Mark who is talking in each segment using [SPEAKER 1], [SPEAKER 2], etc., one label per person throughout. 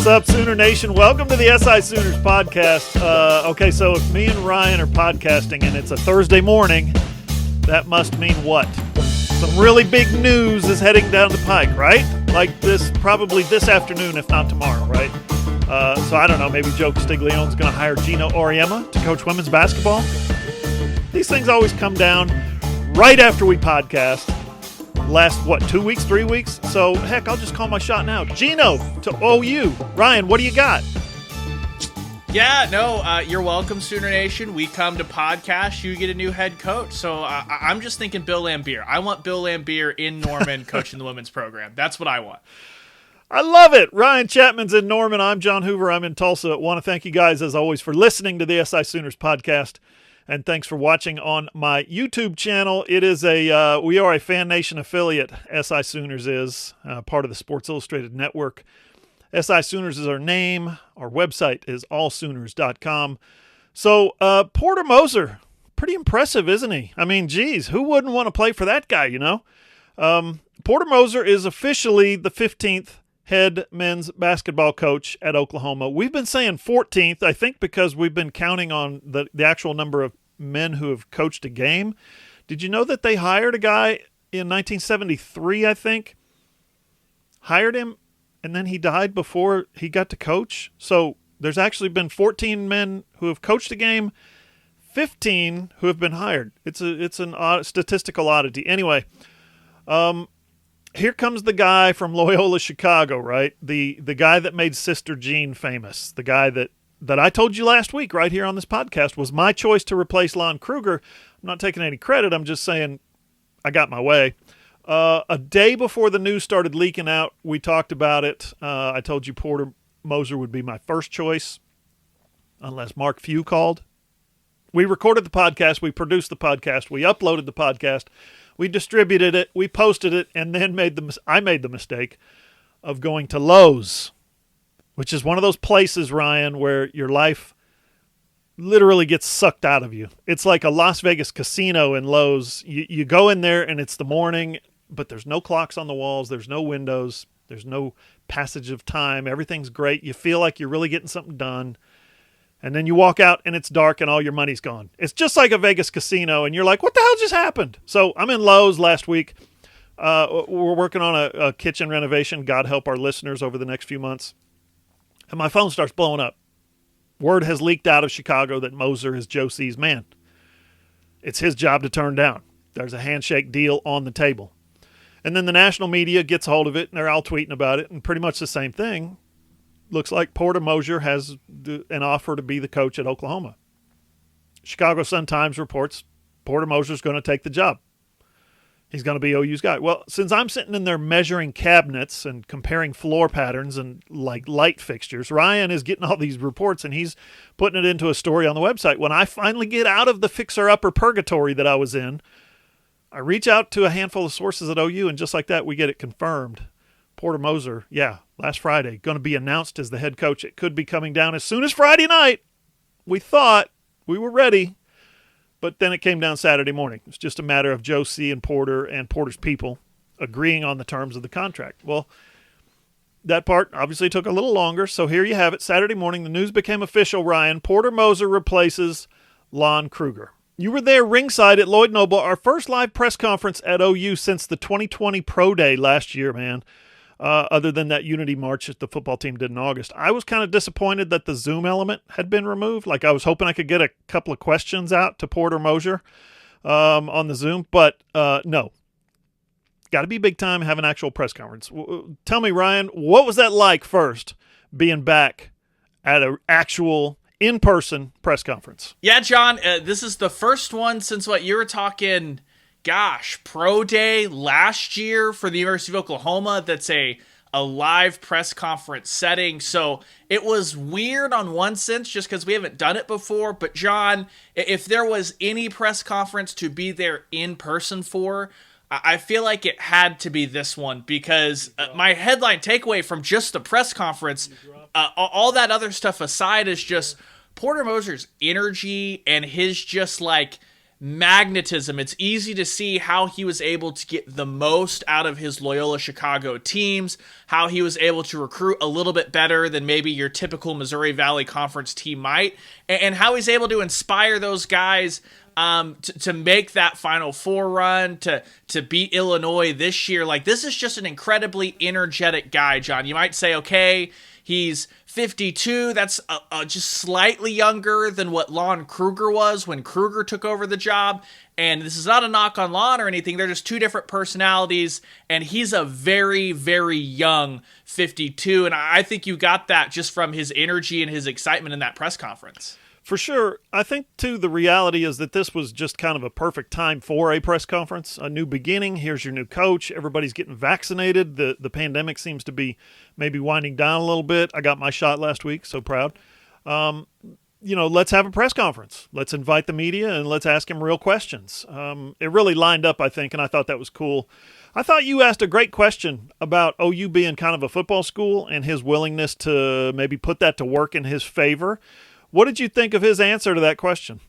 [SPEAKER 1] What's up, Sooner Nation? Welcome to the SI Sooners podcast. Okay, so if me and Ryan are podcasting and it's a Thursday morning, that must mean what? Some really big news is heading down the pike, right? Like this, probably this afternoon, if not tomorrow, right? So I don't know, maybe Joe Castiglione's going to hire Gino Auriemma to coach women's basketball. These things always come down right after we podcast. Last, 2 weeks, 3 weeks? So, heck, I'll just call my shot now. Gino to OU. Ryan, what do you got?
[SPEAKER 2] Yeah, no, you're welcome, Sooner Nation. We come to podcast, you get a new head coach. So I'm just thinking Bill Laimbeer. I want Bill Laimbeer in Norman coaching the women's program. That's what I want.
[SPEAKER 1] I love it. Ryan Chapman's in Norman. I'm John Hoover. I'm in Tulsa. I want to thank you guys, as always, for listening to the SI Sooners podcast. And thanks for watching on my YouTube channel. It is we are a Fan Nation affiliate. SI Sooners is part of the Sports Illustrated Network. SI Sooners is our name. Our website is allsooners.com. So Porter Moser, pretty impressive, isn't he? I mean, geez, who wouldn't want to play for that guy, you know? Porter Moser is officially the 15th head men's basketball coach at Oklahoma. We've been saying 14th, I think, because we've been counting on the actual number of men who have coached a game. Did you know that they hired a guy in 1973, I think? Hired him, and then he died before he got to coach. So there's actually been 14 men who have coached a game, 15 who have been hired. It's an odd statistical oddity. Anyway, here comes the guy from Loyola, Chicago, right? The guy that made Sister Jean famous. The guy that I told you last week right here on this podcast was my choice to replace Lon Kruger. I'm not taking any credit. I'm just saying I got my way. A day before the news started leaking out, we talked about it. I told you Porter Moser would be my first choice unless Mark Few called. We recorded the podcast. We produced the podcast. We uploaded the podcast. We distributed it, we posted it, and then I made the mistake of going to Lowe's, which is one of those places, Ryan, where your life literally gets sucked out of you. It's like a Las Vegas casino in Lowe's. You go in there, and it's the morning, but there's no clocks on the walls. There's no windows. There's no passage of time. Everything's great. You feel like you're really getting something done. And then you walk out and it's dark and all your money's gone. It's just like a Vegas casino. And you're like, what the hell just happened? So I'm in Lowe's last week. We're working on a kitchen renovation. God help our listeners over the next few months. And my phone starts blowing up. Word has leaked out of Chicago that Moser is Joe C's man. It's his job to turn down. There's a handshake deal on the table. And then the national media gets hold of it and they're all tweeting about it. And pretty much the same thing. Looks like Porter Moser has an offer to be the coach at Oklahoma. Chicago Sun-Times reports Porter Moser is going to take the job. He's going to be OU's guy. Well, since I'm sitting in there measuring cabinets and comparing floor patterns and like light fixtures, Ryan is getting all these reports and he's putting it into a story on the website. When I finally get out of the fixer-upper purgatory that I was in, I reach out to a handful of sources at OU, and just like that, we get it confirmed. Porter Moser, last Friday, going to be announced as the head coach. It could be coming down as soon as Friday night. We thought we were ready, but then it came down Saturday morning. It's just a matter of Joe C. and Porter's people agreeing on the terms of the contract. Well, that part obviously took a little longer, so here you have it. Saturday morning, the news became official, Ryan. Porter Moser replaces Lon Kruger. You were there ringside at Lloyd Noble, our first live press conference at OU since the 2020 Pro Day last year, man. Other than that Unity March that the football team did in August. I was kind of disappointed that the Zoom element had been removed. Like I was hoping I could get a couple of questions out to Porter Moser on the Zoom, but no. Got to be big time, have an actual press conference. Tell me, Ryan, what was that like first, being back at an actual in-person press conference?
[SPEAKER 2] Yeah, John, this is the first one since what you were talking... Pro Day last year for the University of Oklahoma. That's a live press conference setting. So it was weird on one sense just because we haven't done it before. But John, if there was any press conference to be there in person for, I feel like it had to be this one because my headline takeaway from just the press conference, all that other stuff aside, is just Porter Moser's energy and his just like magnetism. It's easy to see how he was able to get the most out of his Loyola Chicago teams, how he was able to recruit a little bit better than maybe your typical Missouri Valley Conference team might, and how he's able to inspire those guys to make that Final Four run, to beat Illinois this year. Like, this is just an incredibly energetic guy, John. You might say, okay, he's 52. That's just slightly younger than what Lon Kruger was when Kruger took over the job. And this is not a knock on Lon or anything. They're just two different personalities. And he's a very, very young 52. And I think you got that just from his energy and his excitement in that press conference.
[SPEAKER 1] For sure. I think, too, the reality is that this was just kind of a perfect time for a press conference, a new beginning. Here's your new coach. Everybody's getting vaccinated. The pandemic seems to be maybe winding down a little bit. I got my shot last week, so proud. Let's have a press conference. Let's invite the media and let's ask him real questions. It really lined up, I think, and I thought that was cool. I thought you asked a great question about OU being kind of a football school and his willingness to maybe put that to work in his favor. What did you think of his answer to that question?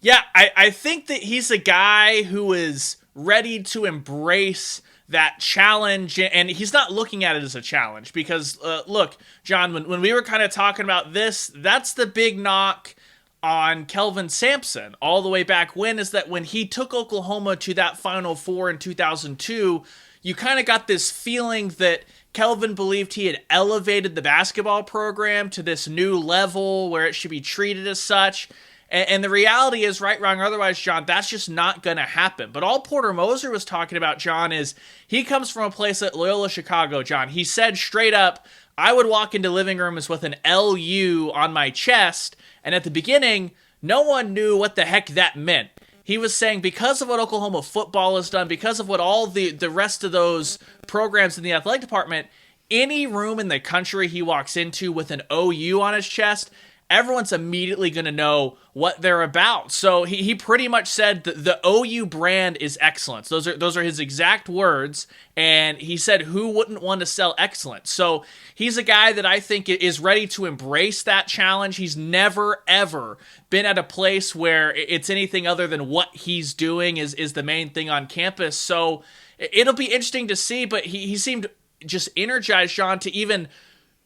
[SPEAKER 2] Yeah, I think that he's a guy who is ready to embrace that challenge, and he's not looking at it as a challenge because, look, John, when we were kind of talking about this, that's the big knock on Kelvin Sampson all the way back when, is that when he took Oklahoma to that Final Four in 2002, you kind of got this feeling that Kelvin believed he had elevated the basketball program to this new level where it should be treated as such. And the reality is, right, wrong, or otherwise, John, that's just not going to happen. But all Porter Moser was talking about, John, is he comes from a place at Loyola Chicago, John. He said straight up, I would walk into living rooms with an LU on my chest. And at the beginning, no one knew what the heck that meant. He was saying because of what Oklahoma football has done, because of what all the rest of those programs in the athletic department, any room in the country he walks into with an OU on his chest, everyone's immediately going to know what they're about. So he pretty much said that the OU brand is excellence. Those are his exact words. And he said, who wouldn't want to sell excellence? So he's a guy that I think is ready to embrace that challenge. He's never, ever been at a place where it's anything other than what he's doing is the main thing on campus. So it'll be interesting to see, but he seemed just energized, Sean, to even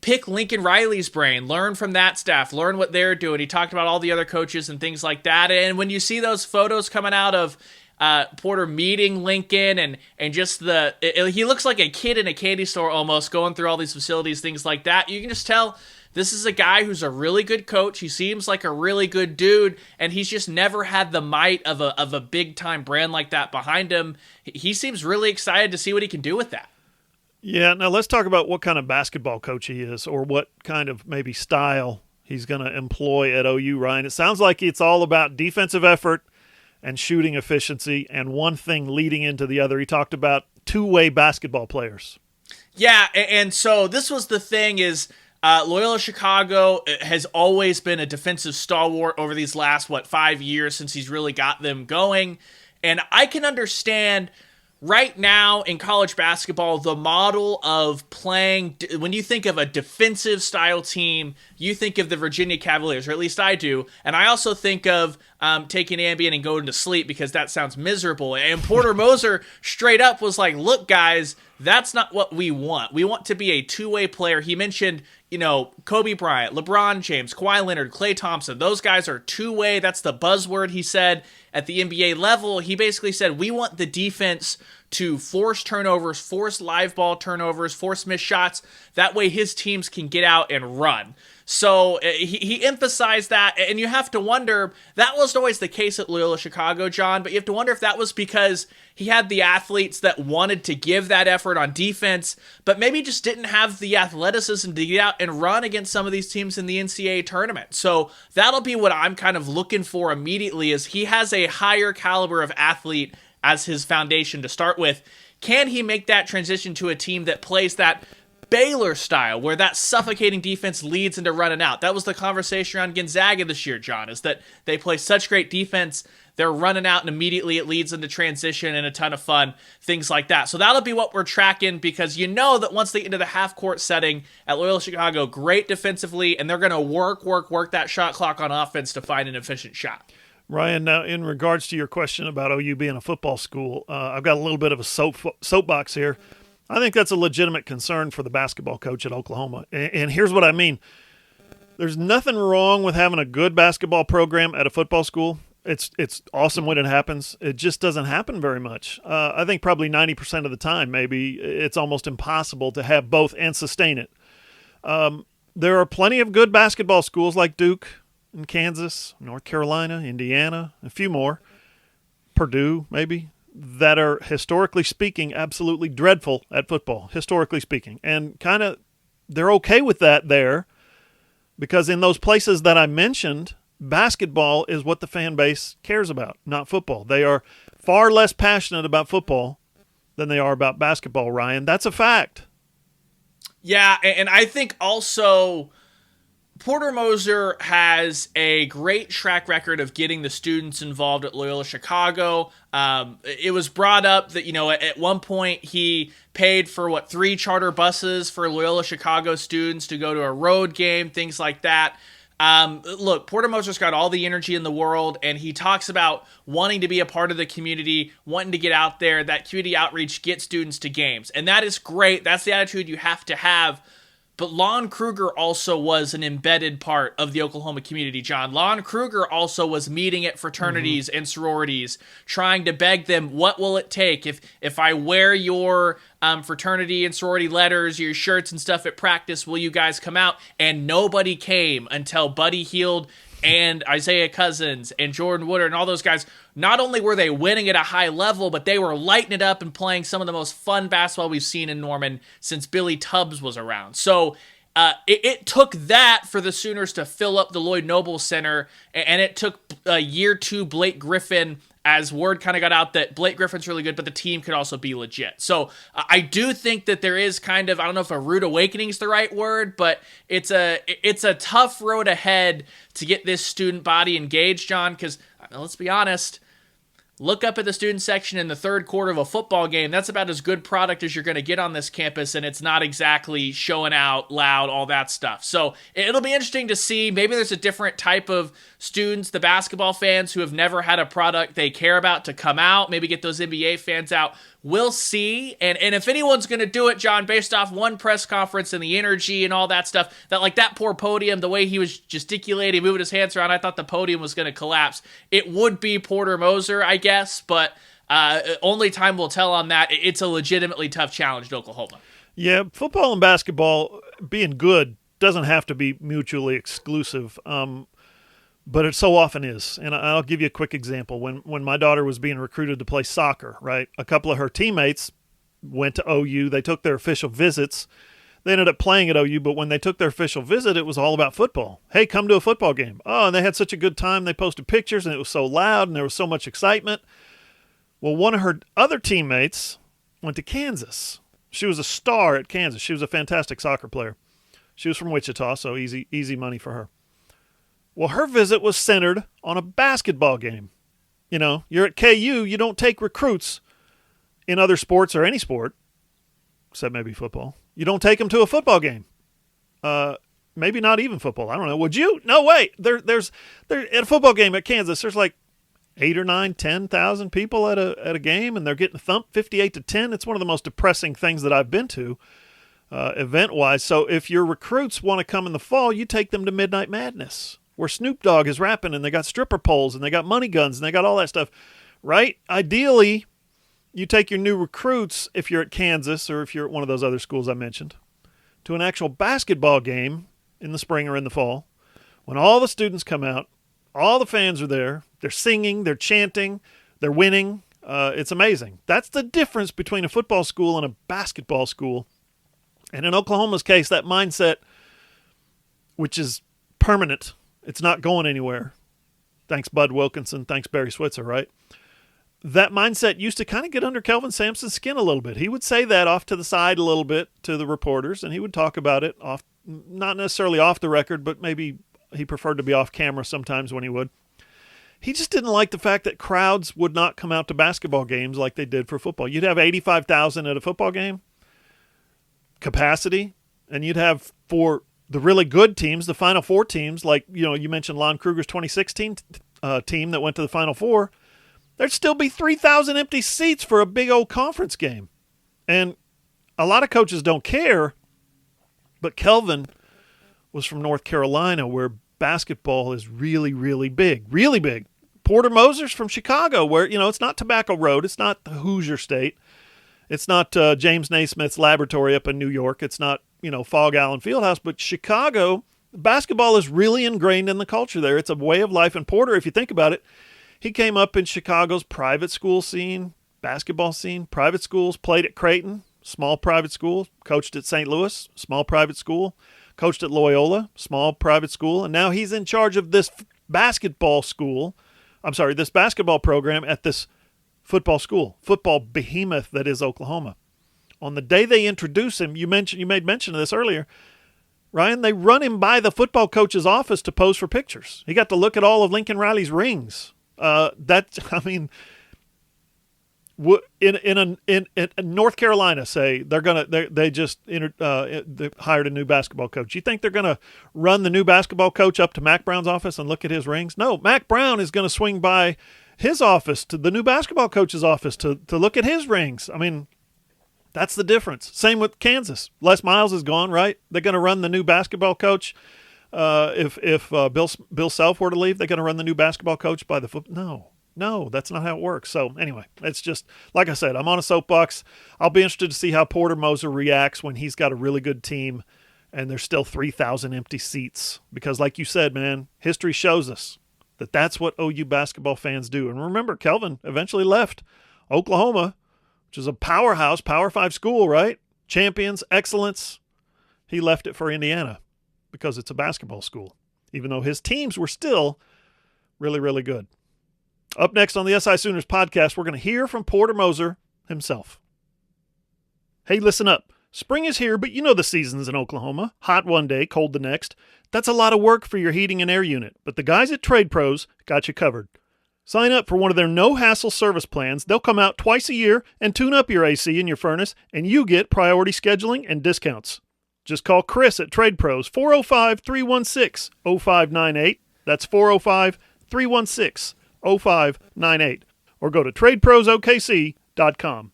[SPEAKER 2] pick Lincoln Riley's brain, learn from that staff, learn what they're doing. He talked about all the other coaches and things like that. And when you see those photos coming out of Porter meeting Lincoln and just he looks like a kid in a candy store almost, going through all these facilities, things like that. You can just tell this is a guy who's a really good coach. He seems like a really good dude, and he's just never had the might of a big-time brand like that behind him. He seems really excited to see what he can do with that.
[SPEAKER 1] Yeah, now let's talk about what kind of basketball coach he is, or what kind of maybe style he's going to employ at OU, Ryan. It sounds like it's all about defensive effort and shooting efficiency, and one thing leading into the other. He talked about two-way basketball players.
[SPEAKER 2] Yeah, and so this was the thing is Loyola Chicago has always been a defensive stalwart over these last, 5 years since he's really got them going. And I can understand right now in college basketball, the model of playing, when you think of a defensive style team, you think of the Virginia Cavaliers, or at least I do. And I also think of taking Ambien and going to sleep because that sounds miserable. And Porter Moser straight up was like, look, guys, that's not what we want. We want to be a two-way player. He mentioned, Kobe Bryant, LeBron James, Kawhi Leonard, Klay Thompson. Those guys are two-way. That's the buzzword he said at the NBA level. He basically said, we want the defense to force turnovers, force live ball turnovers, force missed shots. That way his teams can get out and run. So he emphasized that, and you have to wonder, that wasn't always the case at Loyola Chicago, John, but you have to wonder if that was because he had the athletes that wanted to give that effort on defense, but maybe just didn't have the athleticism to get out and run against some of these teams in the NCAA tournament. So that'll be what I'm kind of looking for immediately, is he has a higher caliber of athlete as his foundation to start with. Can he make that transition to a team that plays that Baylor style, where that suffocating defense leads into running out? That was the conversation around Gonzaga this year, John, is that they play such great defense, they're running out and immediately it leads into transition and a ton of fun, things like that. So that'll be what we're tracking, because you know that once they get into the half-court setting at Loyola Chicago, great defensively, and they're going to work that shot clock on offense to find an efficient shot.
[SPEAKER 1] Ryan, now in regards to your question about OU being a football school, I've got a little bit of a soapbox here. I think that's a legitimate concern for the basketball coach at Oklahoma. And here's what I mean. There's nothing wrong with having a good basketball program at a football school. It's awesome when it happens. It just doesn't happen very much. I think probably 90% of the time, maybe, it's almost impossible to have both and sustain it. There are plenty of good basketball schools like Duke and Kansas, North Carolina, Indiana, a few more, Purdue maybe, that are, historically speaking, absolutely dreadful at football, historically speaking. And kind of they're okay with that there because in those places that I mentioned, basketball is what the fan base cares about, not football. They are far less passionate about football than they are about basketball, Ryan. That's a fact.
[SPEAKER 2] Yeah, and I think also Porter Moser has a great track record of getting the students involved at Loyola Chicago. It was brought up that, at one point he paid for 3 charter buses for Loyola Chicago students to go to a road game, things like that. Look, Porter Moser's got all the energy in the world, and he talks about wanting to be a part of the community, wanting to get out there. That community outreach gets students to games, and that is great. That's the attitude you have to have. But Lon Kruger also was an embedded part of the Oklahoma community, John. Lon Kruger also was meeting at fraternities and sororities, trying to beg them, what will it take if I wear your fraternity and sorority letters, your shirts and stuff at practice, will you guys come out? And nobody came until Buddy Hield and Isaiah Cousins and Jordan Woodard and all those guys. Not only were they winning at a high level, but they were lighting it up and playing some of the most fun basketball we've seen in Norman since Billy Tubbs was around. So it took that for the Sooners to fill up the Lloyd Noble Center, and it took year 2 Blake Griffin, as word kind of got out that Blake Griffin's really good, but the team could also be legit. So I do think that there is kind of, I don't know if a rude awakening is the right word, but it's a tough road ahead to get this student body engaged, John, because let's be honest, look up at the student section in the third quarter of a football game. That's about as good product as you're going to get on this campus, and it's not exactly showing out loud, all that stuff. So it'll be interesting to see. Maybe there's a different type of students, the basketball fans who have never had a product they care about, to come out, maybe get those NBA fans out. We'll see. And if anyone's going to do it, John, based off one press conference and the energy and all that stuff, that poor podium, the way he was gesticulating, moving his hands around, I thought the podium was going to collapse. It would be Porter Moser, I guess, but only time will tell on that. It's a legitimately tough challenge to Oklahoma.
[SPEAKER 1] Yeah, football and basketball, being good, doesn't have to be mutually exclusive. But it so often is. And I'll give you a quick example. When my daughter was being recruited to play soccer, right, a couple of her teammates went to OU. They took their official visits. They ended up playing at OU, but when they took their official visit, it was all about football. Hey, come to a football game. Oh, and they had such a good time. They posted pictures, and it was so loud, and there was so much excitement. Well, one of her other teammates went to Kansas. She was a star at Kansas. She was a fantastic soccer player. She was from Wichita, so easy money for her. Well, her visit was centered on a basketball game. You're at KU, you don't take recruits in other sports or any sport, except maybe football. You don't take them to a football game. Maybe not even football. I don't know. Would you? No way. There's at a football game at Kansas, there's like 8 or 9, 10,000 people at a game, and they're getting thumped 58-10. It's one of the most depressing things that I've been to, event-wise. So if your recruits want to come in the fall, you take them to Midnight Madness, where Snoop Dogg is rapping, and they got stripper poles, and they got money guns, and they got all that stuff, right? Ideally, you take your new recruits, if you're at Kansas or if you're at one of those other schools I mentioned, to an actual basketball game in the spring or in the fall, when all the students come out, all the fans are there, they're singing, they're chanting, they're winning. It's amazing. That's the difference between a football school and a basketball school. And in Oklahoma's case, that mindset, which is permanent, it's not going anywhere. Thanks, Bud Wilkinson. Thanks, Barry Switzer, right? That mindset used to kind of get under Kelvin Sampson's skin a little bit. He would say that off to the side a little bit to the reporters, and he would talk about it off, not necessarily off the record, but maybe he preferred to be off camera sometimes when he would. He just didn't like the fact that crowds would not come out to basketball games like they did for football. You'd have 85,000 at a football game capacity, and you'd have for the really good teams, the Final Four teams, like you mentioned Lon Kruger's 2016 team that went to the Final Four, there'd still be 3,000 empty seats for a big old conference game. And a lot of coaches don't care, but Kelvin was from North Carolina, where basketball is really, really big. Really big. Porter Moser's from Chicago, where, it's not Tobacco Road. It's not the Hoosier State. It's not James Naismith's laboratory up in New York. It's not, Fog Allen Fieldhouse. But Chicago, basketball is really ingrained in the culture there. It's a way of life. And Porter, if you think about it, he came up in Chicago's private school scene, basketball scene, private schools, played at Creighton, small private school, coached at St. Louis, small private school, coached at Loyola, small private school, and now he's in charge of this basketball program at this football behemoth that is Oklahoma. On the day they introduce him, you made mention of this earlier, Ryan, they run him by the football coach's office to pose for pictures. He got to look at all of Lincoln Riley's rings. In North Carolina, say they just hired a new basketball coach. You think they're gonna run the new basketball coach up to Mac Brown's office and look at his rings? No, Mac Brown is gonna swing by his office to the new basketball coach's office to look at his rings. I mean, that's the difference. Same with Kansas. Les Miles is gone, right? They're gonna run the new basketball coach. If Bill Self were to leave, they're gonna run the new basketball coach by the foot. No, that's not how it works. So anyway, it's just, like I said, I'm on a soapbox. I'll be interested to see how Porter Moser reacts when he's got a really good team and there's still 3,000 empty seats. Because like you said, man, history shows us that that's what OU basketball fans do. And remember, Kelvin eventually left Oklahoma, which is a powerhouse, Power 5 school, right? Champions, excellence. He left it for Indiana because it's a basketball school, even though his teams were still really, really good. Up next on the SI Sooners podcast, we're going to hear from Porter Moser himself. Hey, listen up. Spring is here, but you know the seasons in Oklahoma. Hot one day, cold the next. That's a lot of work for your heating and air unit, but the guys at Trade Pros got you covered. Sign up for one of their no-hassle service plans. They'll come out twice a year and tune up your AC and your furnace, and you get priority scheduling and discounts. Just call Chris at Trade Pros, 405-316-0598. That's 405-316-0598. 0598, or go to tradeprosokc.com.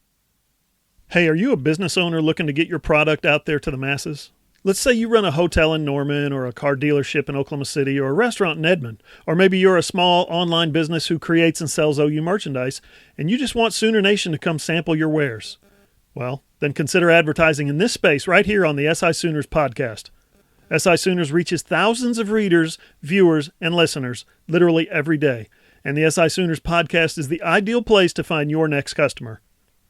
[SPEAKER 1] Hey, are you a business owner looking to get your product out there to the masses? Let's say you run a hotel in Norman, or a car dealership in Oklahoma City, or a restaurant in Edmond, or maybe you're a small online business who creates and sells OU merchandise, and you just want Sooner Nation to come sample your wares. Well, then consider advertising in this space right here on the SI Sooners podcast. SI Sooners reaches thousands of readers, viewers, and listeners literally every day. And the SI Sooners podcast is the ideal place to find your next customer.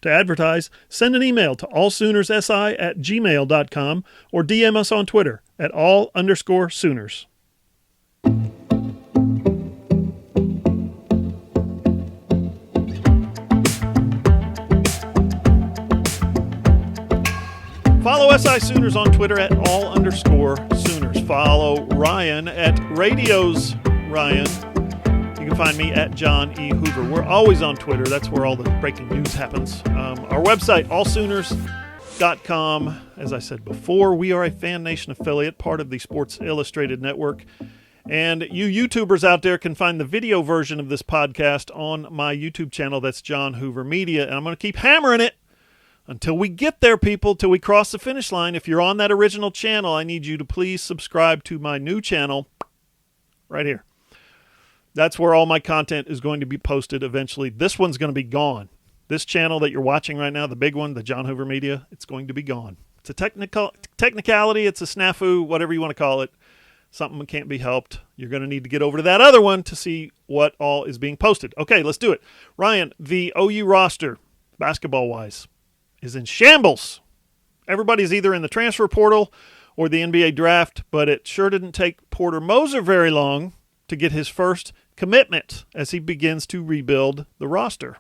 [SPEAKER 1] To advertise, send an email to allsoonersi@gmail.com or DM us on Twitter at all_Sooners. Follow SI Sooners on Twitter at all_Sooners. Follow Ryan at Radios Ryan. You can find me at John E. Hoover. We're always on Twitter. That's where all the breaking news happens. Our website, allsooners.com. As I said before, we are a Fan Nation affiliate, part of the Sports Illustrated Network. And you YouTubers out there can find the video version of this podcast on my YouTube channel. That's John Hoover Media. And I'm going to keep hammering it until we get there, people, till we cross the finish line. If you're on that original channel, I need you to please subscribe to my new channel right here. That's where all my content is going to be posted eventually. This one's going to be gone. This channel that you're watching right now, the big one, the John Hoover Media, it's going to be gone. It's a technicality, it's a snafu, whatever you want to call it. Something that can't be helped. You're going to need to get over to that other one to see what all is being posted. Okay, let's do it. Ryan, the OU roster, basketball-wise, is in shambles. Everybody's either in the transfer portal or the NBA draft, but it sure didn't take Porter Moser very long to get his first commitment as he begins to rebuild the roster.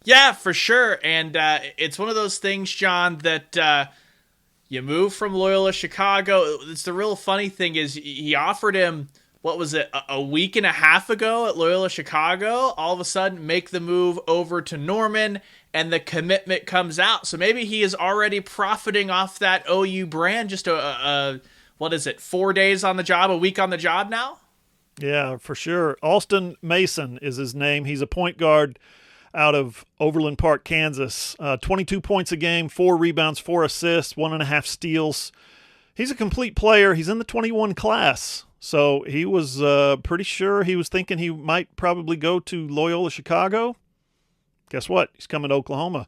[SPEAKER 2] Yeah, for sure. And it's one of those things, John, that you move from Loyola Chicago. It's the real funny thing is he offered him, what was it, a week and a half ago at Loyola Chicago, all of a sudden make the move over to Norman, and the commitment comes out. So maybe he is already profiting off that OU brand, just what is it, 4 days on the job, a week on the job now?
[SPEAKER 1] Yeah, for sure. Alston Mason is his name. He's a point guard out of Overland Park, Kansas. 22 points a game, 4 rebounds, 4 assists, 1.5 steals. He's a complete player. He's in the 21 class. So he was pretty sure he was thinking he might probably go to Loyola Chicago. Guess what? He's coming to Oklahoma.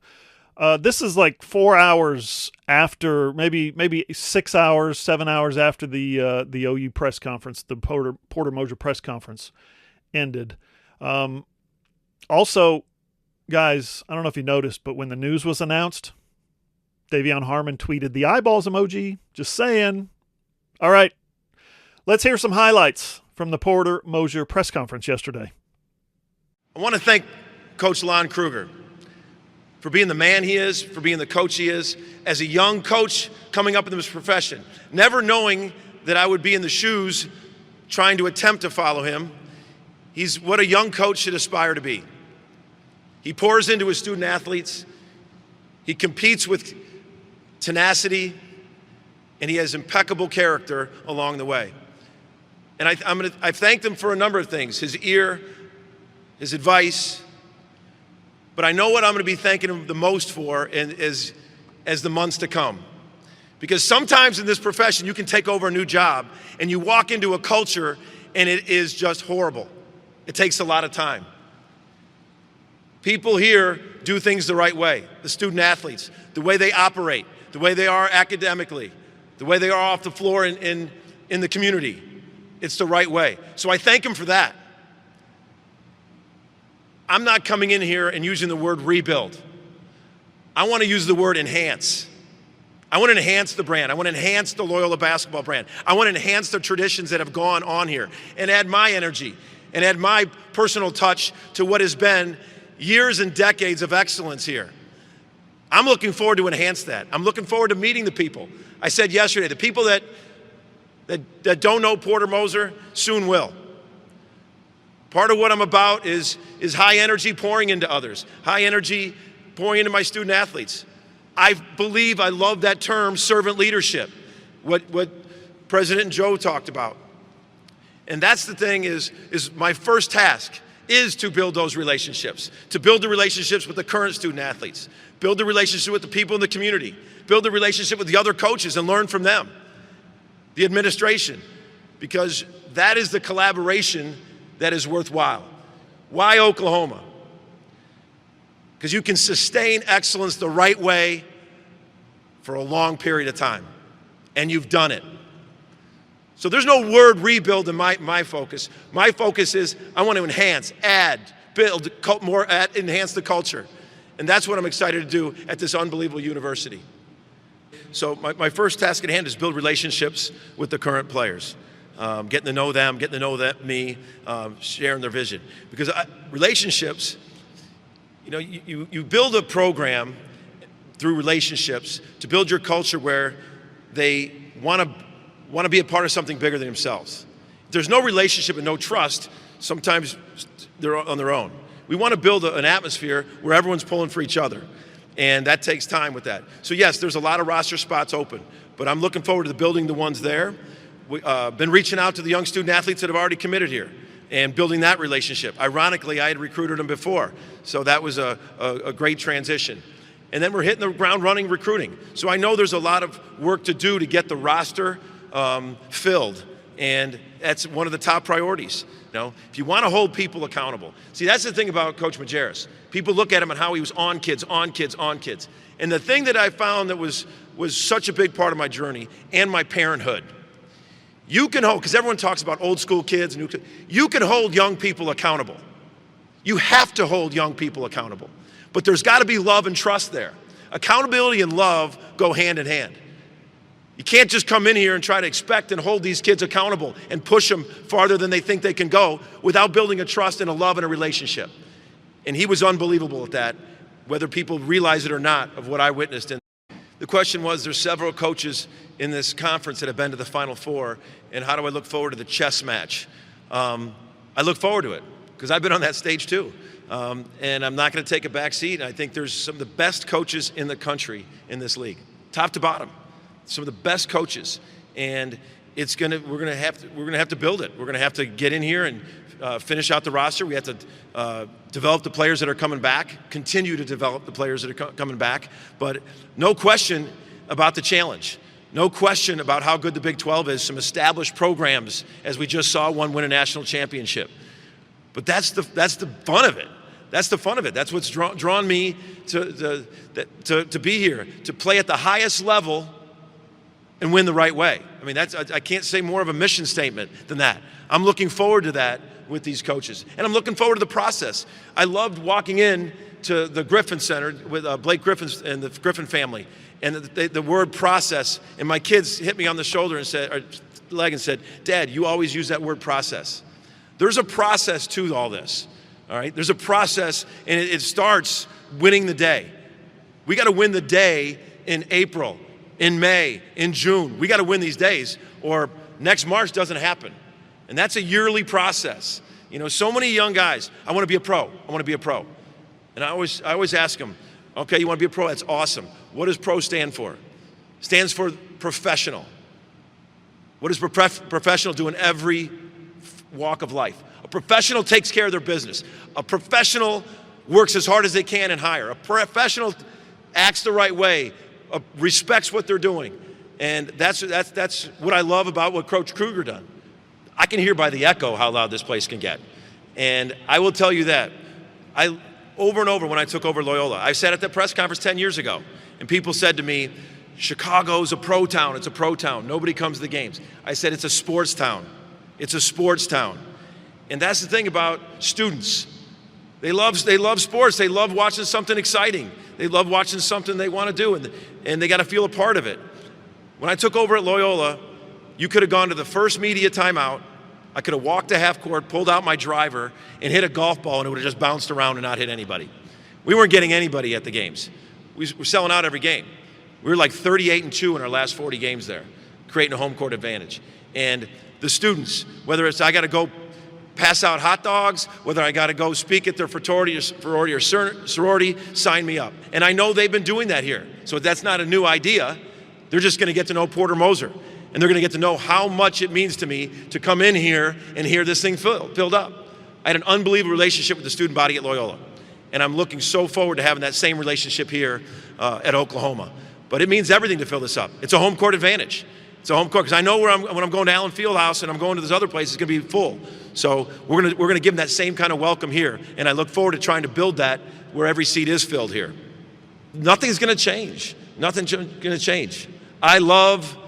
[SPEAKER 1] This is like 4 hours after, maybe 6 hours, 7 hours after the OU press conference, the Porter Moser press conference ended. Also, guys, I don't know if you noticed, but when the news was announced, Davion Harmon tweeted the eyeballs emoji, just saying. All right, let's hear some highlights from the Porter Moser press conference yesterday.
[SPEAKER 3] I want to thank Coach Lon Kruger for being the man he is, for being the coach he is, as a young coach coming up in this profession, never knowing that I would be in the shoes trying to attempt to follow him. He's what a young coach should aspire to be. He pours into his student athletes. He competes with tenacity, and he has impeccable character along the way. And I've thanked him for a number of things, his ear, his advice, but I know what I'm going to be thanking him the most for as the months to come. Because sometimes in this profession, you can take over a new job and you walk into a culture and it is just horrible. It takes a lot of time. People here do things the right way. The student athletes, the way they operate, the way they are academically, the way they are off the floor in the community. It's the right way. So I thank him for that. I'm not coming in here and using the word rebuild. I want to use the word enhance. I want to enhance the brand. I want to enhance the Loyola basketball brand. I want to enhance the traditions that have gone on here and add my energy and add my personal touch to what has been years and decades of excellence here. I'm looking forward to enhance that. I'm looking forward to meeting the people. I said yesterday, the people that don't know Porter Moser soon will. Part of what I'm about is high energy pouring into others, high energy pouring into my student athletes. I believe, I love that term, servant leadership, what President Joe talked about. And that's the thing is my first task is to build those relationships, to build the relationships with the current student athletes, build the relationship with the people in the community, build the relationship with the other coaches and learn from them, the administration, because that is the collaboration that is worthwhile. Why Oklahoma? Because you can sustain excellence the right way for a long period of time, and you've done it. So there's no word rebuild in my focus. My focus is I want to enhance, add, build more, enhance the culture. And that's what I'm excited to do at this unbelievable university. So my first task at hand is build relationships with the current players. Getting to know them, getting to know me, sharing their vision. Because relationships, you build a program through relationships to build your culture where they want to be a part of something bigger than themselves. If there's no relationship and no trust, sometimes they're on their own. We want to build an atmosphere where everyone's pulling for each other, and that takes time with that. So yes, there's a lot of roster spots open, but I'm looking forward to building the ones there. We've been reaching out to the young student athletes that have already committed here and building that relationship. Ironically, I had recruited them before, so that was a great transition. And then we're hitting the ground running recruiting. So I know there's a lot of work to do to get the roster filled, and that's one of the top priorities. If you want to hold people accountable. See, that's the thing about Coach Majerus. People look at him and how he was on kids. And the thing that I found that was such a big part of my journey and my parenthood, you can hold, because everyone talks about old school kids, you can hold young people accountable. You have to hold young people accountable. But there's got to be love and trust there. Accountability and love go hand in hand. You can't just come in here and try to expect and hold these kids accountable and push them farther than they think they can go without building a trust and a love and a relationship. And he was unbelievable at that, whether people realize it or not, of what I witnessed. And the question was, there's several coaches in this conference that have been to the Final Four, and how do I look forward to the chess match? I look forward to it, because I've been on that stage too. And I'm not going to take a back seat. I think there's some of the best coaches in the country in this league, top to bottom. Some of the best coaches. And we're gonna have to build it. We're gonna have to get in here and finish out the roster. We have to develop the players that are coming back, continue to develop the players that are coming back. But no question about the challenge. No question about how good the Big 12 is. Some established programs, as we just saw, one win a national championship. But that's the fun of it. That's the fun of it. That's what's drawn me to be here, to play at the highest level and win the right way. I mean, I can't say more of a mission statement than that. I'm looking forward to that with these coaches, and I'm looking forward to the process. I loved walking in to the Griffin Center with Blake Griffin and the Griffin family, and the word process, and my kids hit me on the shoulder and said, or leg, and said, "Dad, you always use that word process." There's a process to all this, all right? There's a process, and it starts winning the day. We got to win the day in April, in May, in June. We got to win these days, or next March doesn't happen. And that's a yearly process. You know, so many young guys, I want to be a pro. I want to be a pro. And I always ask them, okay, you want to be a pro? That's awesome. What does pro stand for? It stands for professional. What does professional do in every walk of life? A professional takes care of their business. A professional works as hard as they can and higher. A professional acts the right way, respects what they're doing. And that's what I love about what Coach Kruger done. I can hear by the echo how loud this place can get. And I will tell you that. Over and over when I took over Loyola, I sat at that press conference 10 years ago, and people said to me, Chicago's a pro town. It's a pro town. Nobody comes to the games. I said, it's a sports town. It's a sports town. And that's the thing about students. They love sports. They love watching something exciting. They love watching something they want to do, and they got to feel a part of it. When I took over at Loyola, you could have gone to the first media timeout. I could have walked to half court, pulled out my driver, and hit a golf ball, and it would have just bounced around and not hit anybody. We weren't getting anybody at the games. We were selling out every game. We were like 38-2 in our last 40 games there, creating a home court advantage. And the students, whether it's I got to go pass out hot dogs, whether I got to go speak at their fraternity or sorority, sign me up. And I know they've been doing that here. So that's not a new idea. They're just going to get to know Porter Moser. And they're going to get to know how much it means to me to come in here and hear this thing filled up. I had an unbelievable relationship with the student body at Loyola. And I'm looking so forward to having that same relationship here at Oklahoma. But it means everything to fill this up. It's a home court advantage. It's a home court, because I know when I'm going to Allen Fieldhouse and I'm going to this other place, it's going to be full. So we're going to give them that same kind of welcome here, and I look forward to trying to build that where every seat is filled here. Nothing's going to change. Nothing's going to change. I love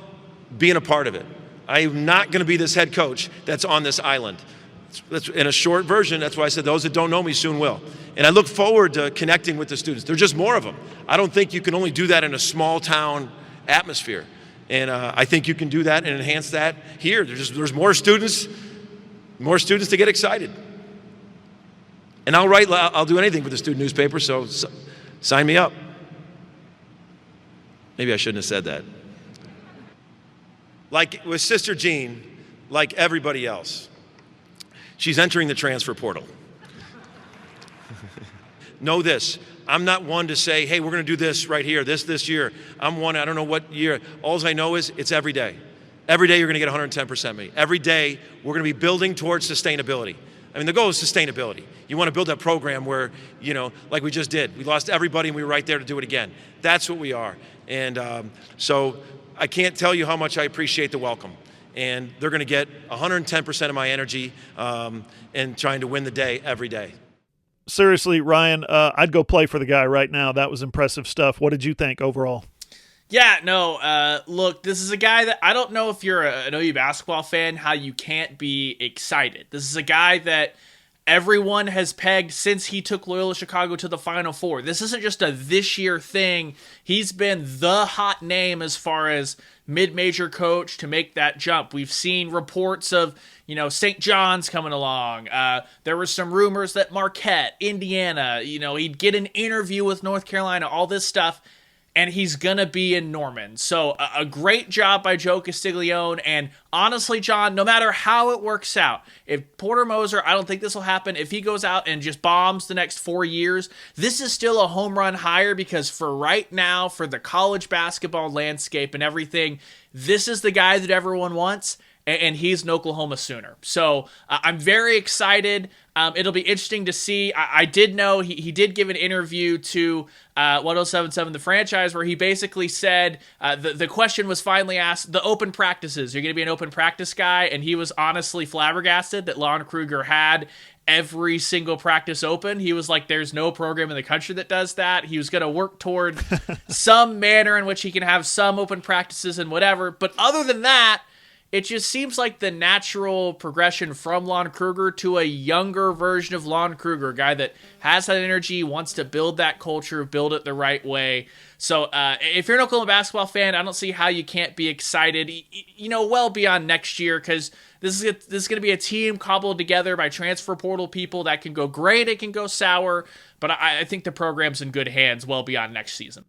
[SPEAKER 3] being a part of it. I'm not going to be this head coach that's on this island. That's in a short version. That's why I said those that don't know me soon will. And I look forward to connecting with the students. There's just more of them. I don't think you can only do that in a small town atmosphere. And I think you can do that and enhance that here. There's more students to get excited. And I'll do anything for the student newspaper, so sign me up. Maybe I shouldn't have said that. Like with Sister Jean, like everybody else, she's entering the transfer portal. Know this. I'm not one to say, hey, we're going to do this right here, this year. I'm one, I don't know what year. All I know is it's every day. Every day you're going to get 110% me. Every day we're going to be building towards sustainability. I mean, the goal is sustainability. You want to build that program where, like we just did. We lost everybody and we were right there to do it again. That's what we are. And so I can't tell you how much I appreciate the welcome. And they're going to get 110% of my energy and trying to win the day every day.
[SPEAKER 1] Seriously, Ryan, I'd go play for the guy right now. That was impressive stuff. What did you think overall?
[SPEAKER 2] Yeah, no, look, this is a guy that I don't know if you're an OU basketball fan, how you can't be excited. This is a guy that everyone has pegged since he took Loyola Chicago to the Final Four. This isn't just a this year thing. He's been the hot name as far as mid-major coach to make that jump. We've seen reports of, St. John's coming along. There were some rumors that Marquette, Indiana, he'd get an interview with North Carolina, all this stuff. and he's gonna be in Norman. So a great job by Joe Castiglione. And honestly, John, no matter how it works out, if Porter Moser, I don't think this will happen, if he goes out and just bombs the next 4 years, this is still a home run hire, because for right now, for the college basketball landscape and everything, this is the guy that everyone wants, and he's an Oklahoma Sooner. So I'm very excited. It'll be interesting to see. I did know he did give an interview to 1077 The Franchise, where he basically said, the question was finally asked, the open practices, you're going to be an open practice guy? And he was honestly flabbergasted that Lon Kruger had every single practice open. He was like, there's no program in the country that does that. He was going to work toward some manner in which he can have some open practices and whatever. But other than that, it just seems like the natural progression from Lon Kruger to a younger version of Lon Kruger, a guy that has that energy, wants to build that culture, build it the right way. So if you're an Oklahoma basketball fan, I don't see how you can't be excited, well beyond next year, because this is going to be a team cobbled together by transfer portal people that can go great, it can go sour, but I think the program's in good hands well beyond next season.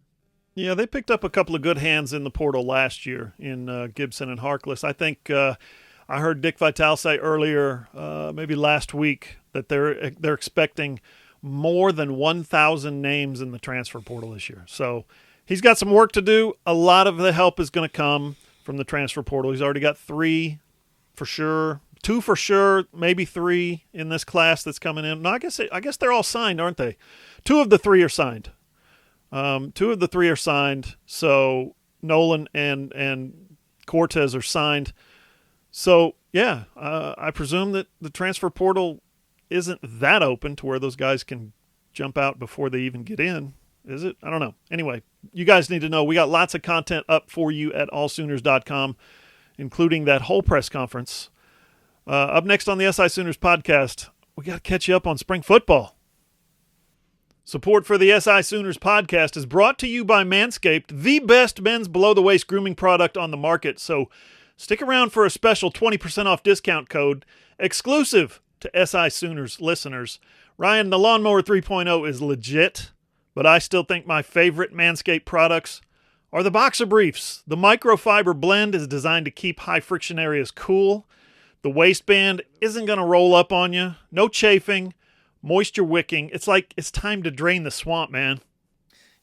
[SPEAKER 1] Yeah, they picked up a couple of good hands in the portal last year in Gibson and Harkless. I think I heard Dick Vitale say earlier, maybe last week, that they're expecting more than 1,000 names in the transfer portal this year. So he's got some work to do. A lot of the help is going to come from the transfer portal. He's already got 3 for sure, 2 for sure, maybe 3 in this class that's coming in. No, I guess they're all signed, aren't they? 2 of the 3 are signed. 2 of the 3 are signed, so Nolan and Cortez are signed. So, yeah, I presume that the transfer portal isn't that open to where those guys can jump out before they even get in. Is it? I don't know. Anyway, you guys need to know we got lots of content up for you at allsooners.com, including that whole press conference. Up next on the SI Sooners podcast, we got to catch you up on spring football. Support for the SI Sooners podcast is brought to you by Manscaped, the best men's below-the-waist grooming product on the market. So stick around for a special 20% off discount code exclusive to SI Sooners listeners. Ryan, the Lawnmower 3.0 is legit, but I still think my favorite Manscaped products are the boxer briefs. The microfiber blend is designed to keep high-friction areas cool. The waistband isn't going to roll up on you. No chafing. Moisture wicking. It's like it's time to drain the swamp, man.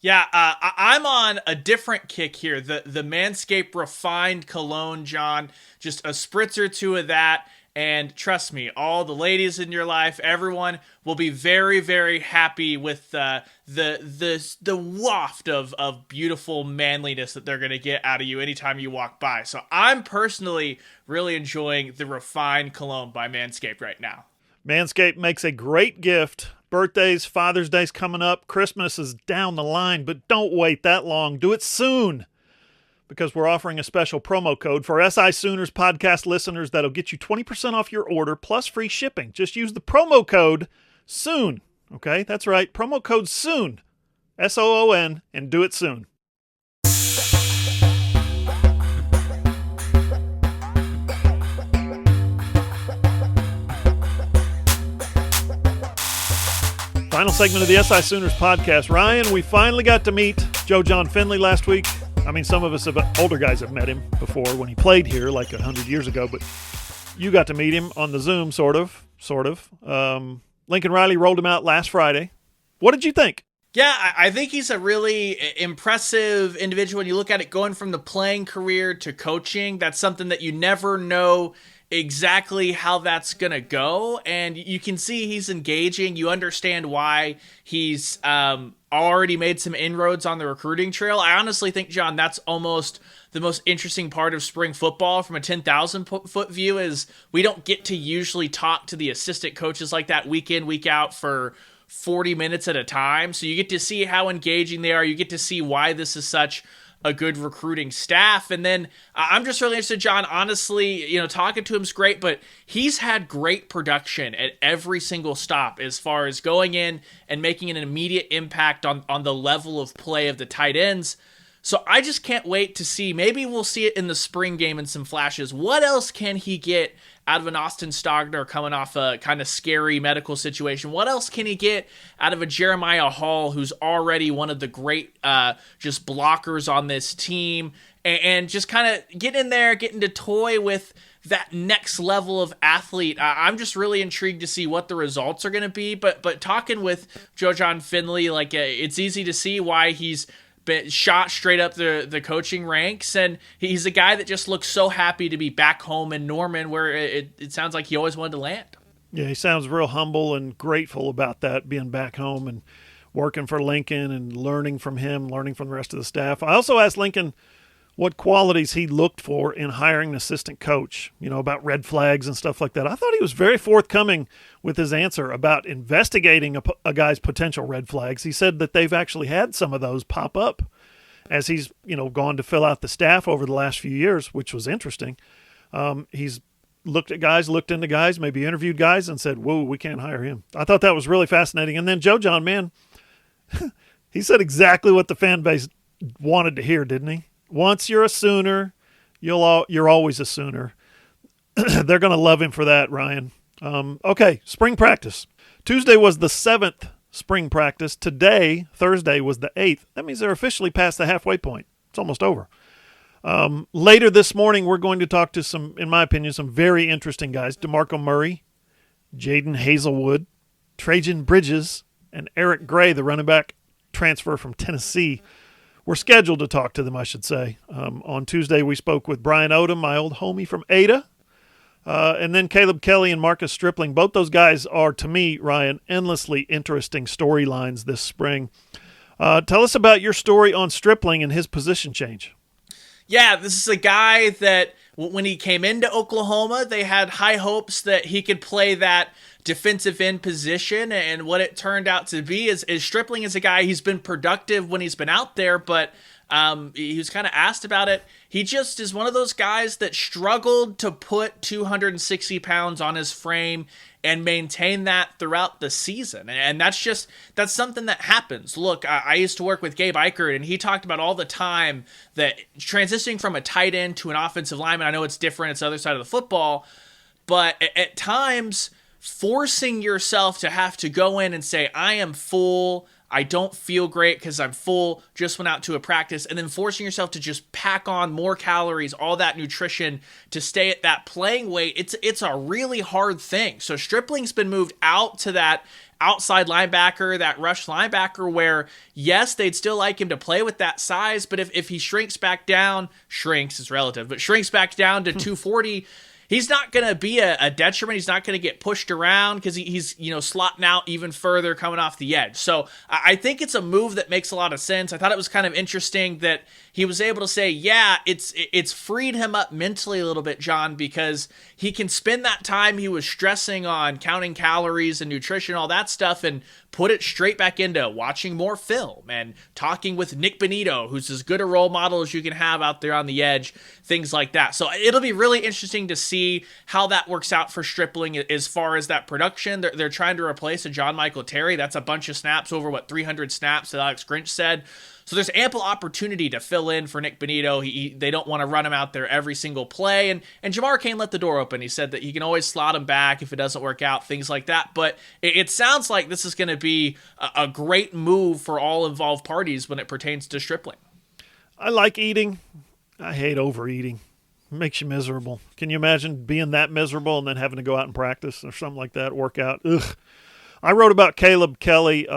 [SPEAKER 2] Yeah, I'm on a different kick here. The Manscaped Refined Cologne, John. Just a spritz or 2 of that. And trust me, all the ladies in your life, everyone will be very, very happy with the waft of beautiful manliness that they're going to get out of you anytime you walk by. So I'm personally really enjoying the Refined Cologne by Manscaped right now.
[SPEAKER 1] Manscaped makes a great gift. Birthdays, Father's Day's coming up. Christmas is down the line, but don't wait that long. Do it soon, because we're offering a special promo code for SI Sooners podcast listeners that'll get you 20% off your order plus free shipping. Just use the promo code SOON. Okay, that's right. Promo code SOON, SOON, and do it soon. Final segment of the SI Sooners podcast. Ryan, we finally got to meet Joe John Finley last week. I mean, some of us older guys have met him before when he played here like 100 years ago, but you got to meet him on the Zoom, sort of. Lincoln Riley rolled him out last Friday. What did you think?
[SPEAKER 2] Yeah, I think he's a really impressive individual. When you look at it, going from the playing career to coaching, that's something that you never know exactly how that's going to go. And you can see he's engaging. You understand why he's already made some inroads on the recruiting trail. I honestly think, John, that's almost the most interesting part of spring football from a 10,000 foot view is we don't get to usually talk to the assistant coaches like that week in, week out for 40 minutes at a time. So you get to see how engaging they are. You get to see why this is such a good recruiting staff. And then I'm just really interested, John, honestly, talking to him's great, but he's had great production at every single stop as far as going in and making an immediate impact on the level of play of the tight ends. So I just can't wait to see. Maybe we'll see it in the spring game in some flashes. What else can he get out of an Austin Stogner coming off a kind of scary medical situation? What else can he get out of a Jeremiah Hall, who's already one of the great just blockers on this team, and just kind of get in there, getting to toy with that next level of athlete? I'm just really intrigued to see what the results are going to be. But talking with Joe John Finley, like it's easy to see why he's been shot straight up the coaching ranks, and he's a guy that just looks so happy to be back home in Norman, where it sounds like he always wanted to land.
[SPEAKER 1] Yeah, he sounds real humble and grateful about that, being back home and working for Lincoln and learning from him, learning from the rest of the staff. I also asked Lincoln what qualities he looked for in hiring an assistant coach, about red flags and stuff like that. I thought he was very forthcoming with his answer about investigating a guy's potential red flags. He said that they've actually had some of those pop up as he's, gone to fill out the staff over the last few years, which was interesting. He's looked into guys, maybe interviewed guys and said, whoa, we can't hire him. I thought that was really fascinating. And then Joe John, man, he said exactly what the fan base wanted to hear, didn't he? Once you're a Sooner, you're always a Sooner. They're going to love him for that, Ryan. Okay, spring practice. Tuesday was the 7th spring practice. Today, Thursday, was the 8th. That means they're officially past the halfway point. It's almost over. Later this morning, we're going to talk to some, in my opinion, some very interesting guys. DeMarco Murray, Jaden Hazelwood, Trajan Bridges, and Eric Gray, the running back transfer from Tennessee. We're scheduled to talk to them, I should say. On Tuesday, we spoke with Brian Odom, my old homie from Ada, and then Caleb Kelly and Marcus Stripling. Both those guys are, to me, Ryan, endlessly interesting storylines this spring. Tell us about your story on Stripling and his position change.
[SPEAKER 2] Yeah, this is a guy that when he came into Oklahoma, they had high hopes that he could play that defensive end position, and what it turned out to be is Stripling is a guy, he's been productive when he's been out there, but he was kind of asked about it. He just is one of those guys that struggled to put 260 pounds on his frame and maintain that throughout the season. And that's something that happens. Look, I used to work with Gabe Eichert, and he talked about all the time that transitioning from a tight end to an offensive lineman, I know it's different, it's the other side of the football, but at times forcing yourself to have to go in and say, I am full, I don't feel great because I'm full, just went out to a practice, and then forcing yourself to just pack on more calories, all that nutrition to stay at that playing weight, it's a really hard thing. So Stripling's been moved out to that outside linebacker, that rush linebacker, where yes, they'd still like him to play with that size, but if he shrinks back down, shrinks is relative, but shrinks back down to 240, he's not going to be a detriment. He's not going to get pushed around because he's slotting out even further coming off the edge. So I think it's a move that makes a lot of sense. I thought it was kind of interesting that he was able to say, yeah, it's freed him up mentally a little bit, John, because he can spend that time he was stressing on counting calories and nutrition, all that stuff, and put it straight back into watching more film and talking with Nick Benito, who's as good a role model as you can have out there on the edge, things like that. So it'll be really interesting to see how that works out for Stripling as far as that production. They're trying to replace a John Michael Terry. That's a bunch of snaps, over 300 snaps that Alex Grinch said. So there's ample opportunity to fill in for Nick Benito. They don't want to run him out there every single play. And Jamar Cain let the door open. He said that he can always slot him back if it doesn't work out, things like that. But it sounds like this is going to be a great move for all involved parties when it pertains to Stripling.
[SPEAKER 1] I like eating. I hate overeating. It makes you miserable. Can you imagine being that miserable and then having to go out and practice or something like that, work out? Ugh. I wrote about Caleb Kelly.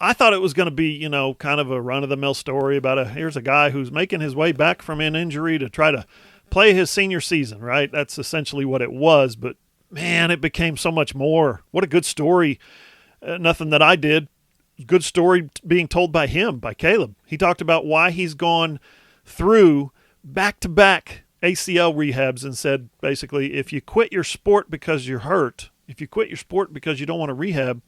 [SPEAKER 1] I thought it was going to be, kind of a run-of-the-mill story about here's a guy who's making his way back from an injury to try to play his senior season, right? That's essentially what it was. But, man, it became so much more. What a good story. Nothing that I did. Good story being told by him, by Caleb. He talked about why he's gone through back-to-back ACL rehabs and said, basically, if you quit your sport because you're hurt, if you quit your sport because you don't want to rehab,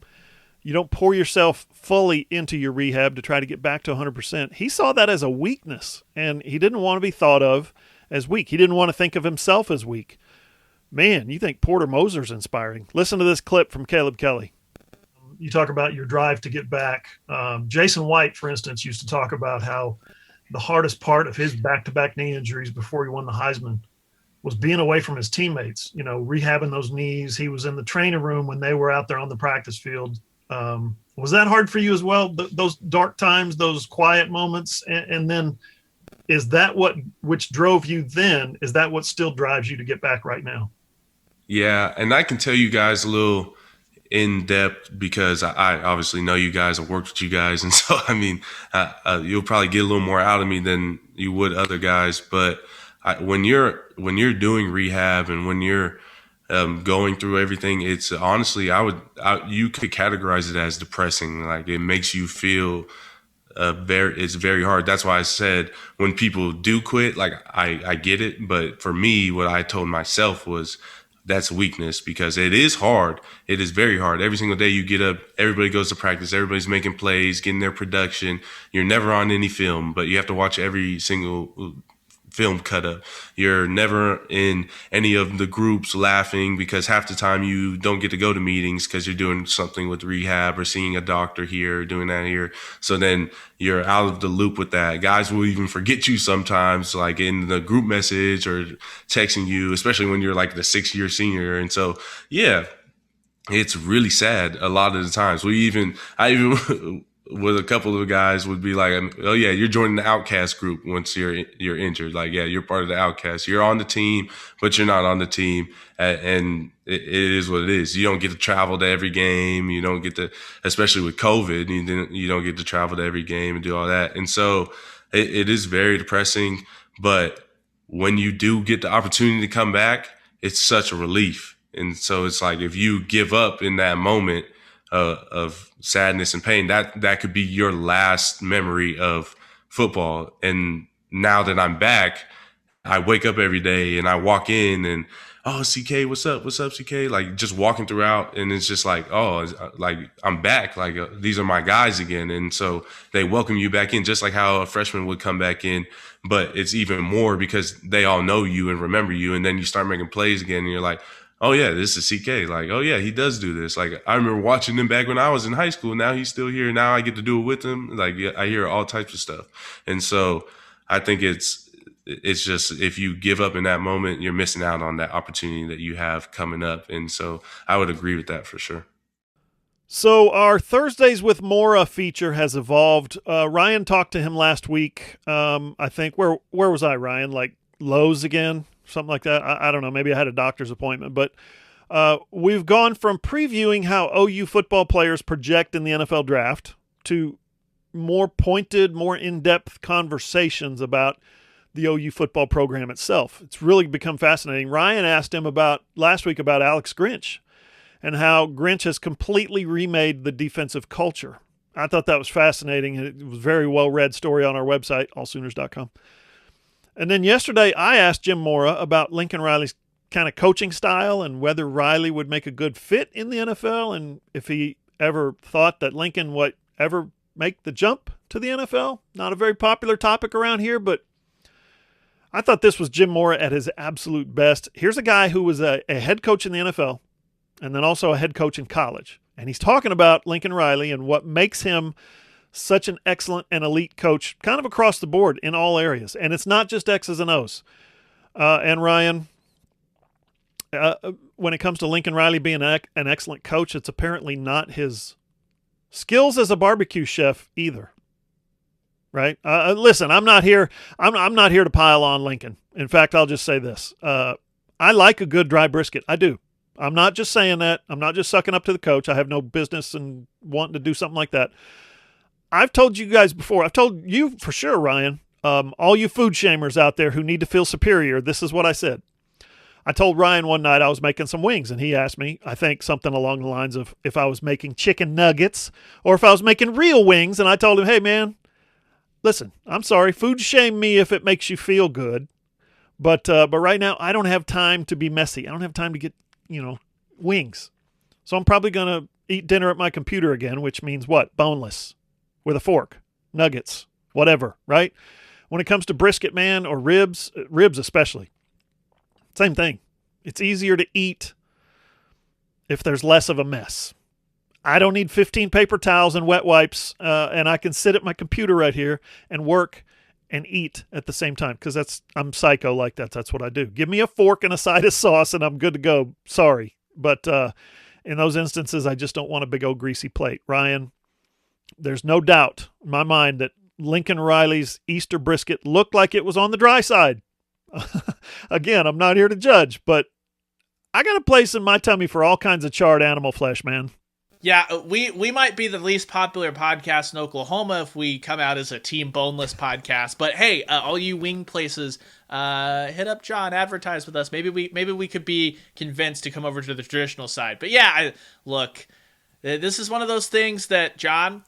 [SPEAKER 1] you don't pour yourself fully into your rehab to try to get back to 100%. He saw that as a weakness, and he didn't want to be thought of as weak. He didn't want to think of himself as weak. Man, you think Porter Moser's inspiring. Listen to this clip from Caleb Kelly.
[SPEAKER 4] You talk about your drive to get back. Jason White, for instance, used to talk about how
[SPEAKER 1] the hardest part of his back-to-back knee injuries before he won the Heisman was being away from his teammates, rehabbing those knees. He was in the training room when they were out there on the practice field. Was that hard for you as well? Those dark times, those quiet moments, and then is that which drove you then? Is that what still drives you to get back right now?
[SPEAKER 4] Yeah, and I can tell you guys a little in depth because I obviously know you guys. I worked with you guys, and so I mean, you'll probably get a little more out of me than you would other guys. But when you're doing rehab and when you're going through everything, it's honestly you could categorize it as depressing. Like it makes you feel it's very hard. That's why I said when people do quit, like I get it, but for me, what I told myself was that's weakness because it is hard. It is very hard. Every single day you get up, everybody goes to practice, everybody's making plays, getting their production. You're never on any film, but you have to watch every single film cut up. You're never in any of the groups laughing because half the time you don't get to go to meetings because you're doing something with rehab or seeing a doctor here or doing that here. So then you're out of the loop with that. Guys will even forget you sometimes, like in the group message or texting you, especially when you're like the 6-year senior. And so, yeah, it's really sad a lot of the times. I even with a couple of guys would be like, oh yeah, you're joining the outcast group once you're injured. Like, yeah, you're part of the outcast. You're on the team, but you're not on the team. And it is what it is. You don't get to travel to every game. You don't get to, especially with COVID, you don't get to travel to every game and do all that. And so it is very depressing. But when you do get the opportunity to come back, it's such a relief. And so it's like if you give up in that moment of sadness and pain, that could be your last memory of football. And now that I'm back, I wake up every day and I walk in and, oh, CK, what's up, CK? Like just walking throughout, and it's just like, oh, like I'm back. Like these are my guys again. And so they welcome you back in, just like how a freshman would come back in. But it's even more because they all know you and remember you. And then you start making plays again and you're like, oh yeah, this is CK. Like, oh yeah, he does do this. Like, I remember watching him back when I was in high school. Now he's still here. Now I get to do it with him. Like, yeah, I hear all types of stuff. And so I think it's just, if you give up in that moment, you're missing out on that opportunity that you have coming up. And so I would agree with that for sure.
[SPEAKER 1] So our Thursdays with Mora feature has evolved. Ryan talked to him last week. I think, where was I, Ryan? Like Lowe's again? Something like that. I don't know. Maybe I had a doctor's appointment, but we've gone from previewing how OU football players project in the NFL draft to more pointed, more in-depth conversations about the OU football program itself. It's really become fascinating. Ryan asked him last week about Alex Grinch and how Grinch has completely remade the defensive culture. I thought that was fascinating. It was a very well-read story on our website, allsooners.com. And then yesterday, I asked Jim Mora about Lincoln Riley's kind of coaching style and whether Riley would make a good fit in the NFL and if he ever thought that Lincoln would ever make the jump to the NFL. Not a very popular topic around here, but I thought this was Jim Mora at his absolute best. Here's a guy who was a head coach in the NFL and then also a head coach in college. And he's talking about Lincoln Riley and what makes him such an excellent and elite coach kind of across the board in all areas. And it's not just X's and O's. And Ryan, when it comes to Lincoln Riley being an excellent coach, it's apparently not his skills as a barbecue chef either. Right? Listen, I'm not here to pile on Lincoln. In fact, I'll just say this. I like a good dry brisket. I do. I'm not just saying that. I'm not just sucking up to the coach. I have no business in wanting to do something like that. I've told you guys before, I've told you for sure, Ryan, all you food shamers out there who need to feel superior, this is what I said. I told Ryan one night I was making some wings, and he asked me, I think something along the lines of if I was making chicken nuggets or if I was making real wings, and I told him, hey, man, listen, I'm sorry, food shame me if it makes you feel good, but right now I don't have time to be messy. I don't have time to get, wings. So I'm probably going to eat dinner at my computer again, which means what? Boneless. With a fork, nuggets, whatever, right? When it comes to brisket, man, or ribs especially, same thing. It's easier to eat if there's less of a mess. I don't need 15 paper towels and wet wipes, and I can sit at my computer right here and work and eat at the same time, because I'm psycho like that. That's what I do. Give me a fork and a side of sauce and I'm good to go. Sorry. But in those instances, I just don't want a big old greasy plate. Ryan, there's no doubt in my mind that Lincoln Riley's Easter brisket looked like it was on the dry side. Again, I'm not here to judge, but I got a place in my tummy for all kinds of charred animal flesh, man.
[SPEAKER 2] Yeah, we might be the least popular podcast in Oklahoma if we come out as a Team Boneless podcast. But hey, all you wing places, hit up John, advertise with us. Maybe we could be convinced to come over to the traditional side. But yeah, look, this is one of those things that, John,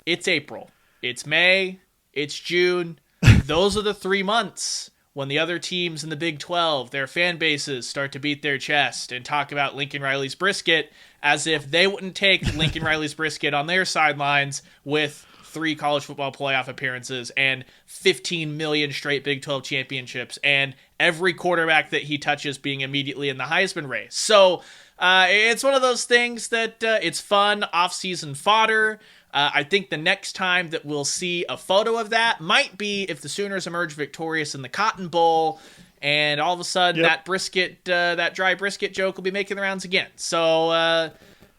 [SPEAKER 2] it's April, it's May, it's June. Those are the 3 months when the other teams in the Big 12, their fan bases start to beat their chest and talk about Lincoln Riley's brisket as if they wouldn't take Lincoln Riley's brisket on their sidelines with 3 college football playoff appearances and 15 million straight Big 12 championships and every quarterback that he touches being immediately in the Heisman race. So it's one of those things that it's fun off-season fodder. I think the next time that we'll see a photo of that might be if the Sooners emerge victorious in the Cotton Bowl, and all of a sudden that brisket, that dry brisket joke will be making the rounds again. So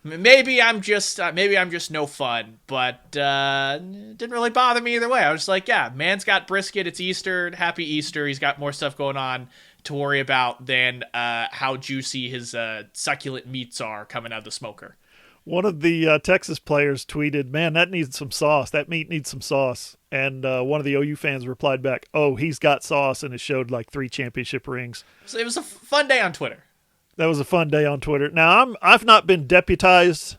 [SPEAKER 2] maybe I'm just no fun, but it didn't really bother me either way. I was just like, yeah, man's got brisket. It's Easter. Happy Easter. He's got more stuff going on to worry about than how juicy his succulent meats are coming out of the smoker.
[SPEAKER 1] One of the Texas players tweeted, man, that needs some sauce. That meat needs some sauce. And one of the OU fans replied back, oh, he's got sauce, and it showed like 3 championship rings.
[SPEAKER 2] So it was a fun day on Twitter.
[SPEAKER 1] That was a fun day on Twitter. Now, I've not been deputized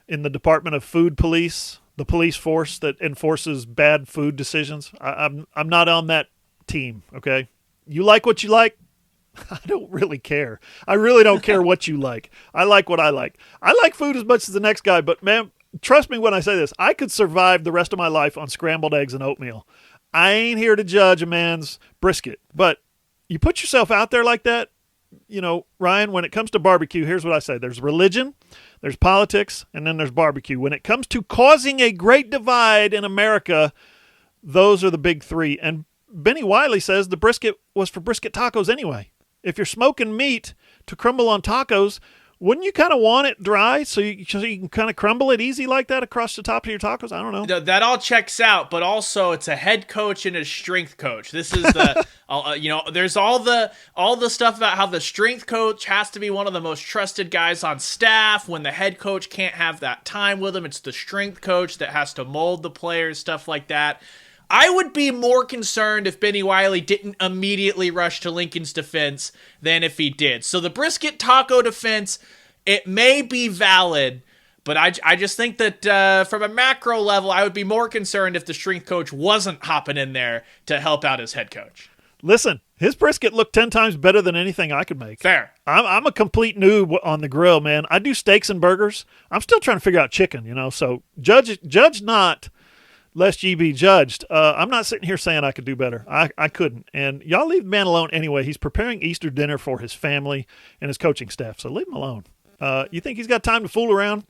[SPEAKER 1] in the Department of Food Police, the police force that enforces bad food decisions. I'm not on that team, okay? You like what you like? I don't really care. I really don't care what you like. I like what I like. I like food as much as the next guy, but man, trust me when I say this. I could survive the rest of my life on scrambled eggs and oatmeal. I ain't here to judge a man's brisket, but you put yourself out there like that, you know, Ryan, when it comes to barbecue, here's what I say. There's religion, there's politics, and then there's barbecue. When it comes to causing a great divide in America, those are the big 3. And Benny Wiley says the brisket was for brisket tacos anyway. If you're smoking meat to crumble on tacos, wouldn't you kind of want it dry so you can kind of crumble it easy like that across the top of your tacos? I don't know.
[SPEAKER 2] That all checks out, but also it's a head coach and a strength coach. This is the, there's all the stuff about how the strength coach has to be one of the most trusted guys on staff. When the head coach can't have that time with him, it's the strength coach that has to mold the players, stuff like that. I would be more concerned if Benny Wiley didn't immediately rush to Lincoln's defense than if he did. So the brisket taco defense, it may be valid, but I just think that from a macro level, I would be more concerned if the strength coach wasn't hopping in there to help out his head coach.
[SPEAKER 1] Listen, his brisket looked 10 times better than anything I could make.
[SPEAKER 2] Fair.
[SPEAKER 1] I'm a complete noob on the grill, man. I do steaks and burgers. I'm still trying to figure out chicken, so judge not, lest ye be judged. I'm not sitting here saying I could do better. I couldn't. And y'all leave the man alone anyway. He's preparing Easter dinner for his family and his coaching staff, so leave him alone. You think he's got time to fool around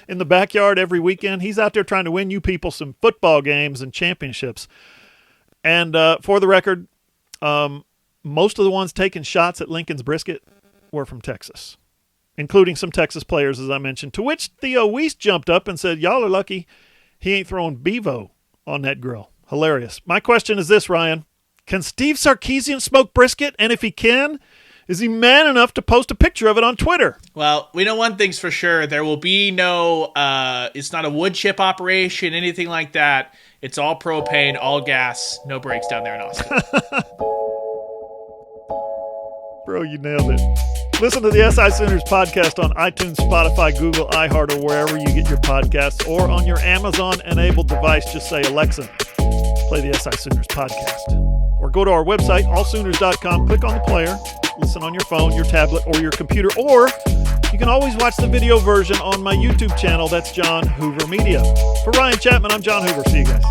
[SPEAKER 1] in the backyard every weekend? He's out there trying to win you people some football games and championships. And for the record, most of the ones taking shots at Lincoln's brisket were from Texas, including some Texas players, as I mentioned, to which Theo Weiss jumped up and said, y'all are lucky he ain't throwing Bevo on that grill. Hilarious. My question is this, Ryan. Can Steve Sarkisian smoke brisket? And if he can, is he man enough to post a picture of it on Twitter?
[SPEAKER 2] Well, we know one thing's for sure. There will be no, it's not a wood chip operation, anything like that. It's all propane, all gas, no brakes down there in Austin.
[SPEAKER 1] Bro, you nailed it. Listen to the SI Sooners podcast on iTunes, Spotify, Google, iHeart, or wherever you get your podcasts, or on your Amazon-enabled device. Just say, Alexa, play the SI Sooners podcast. Or go to our website, allsooners.com, click on the player, listen on your phone, your tablet, or your computer, or you can always watch the video version on my YouTube channel. That's John Hoover Media. For Ryan Chapman, I'm John Hoover. See you guys.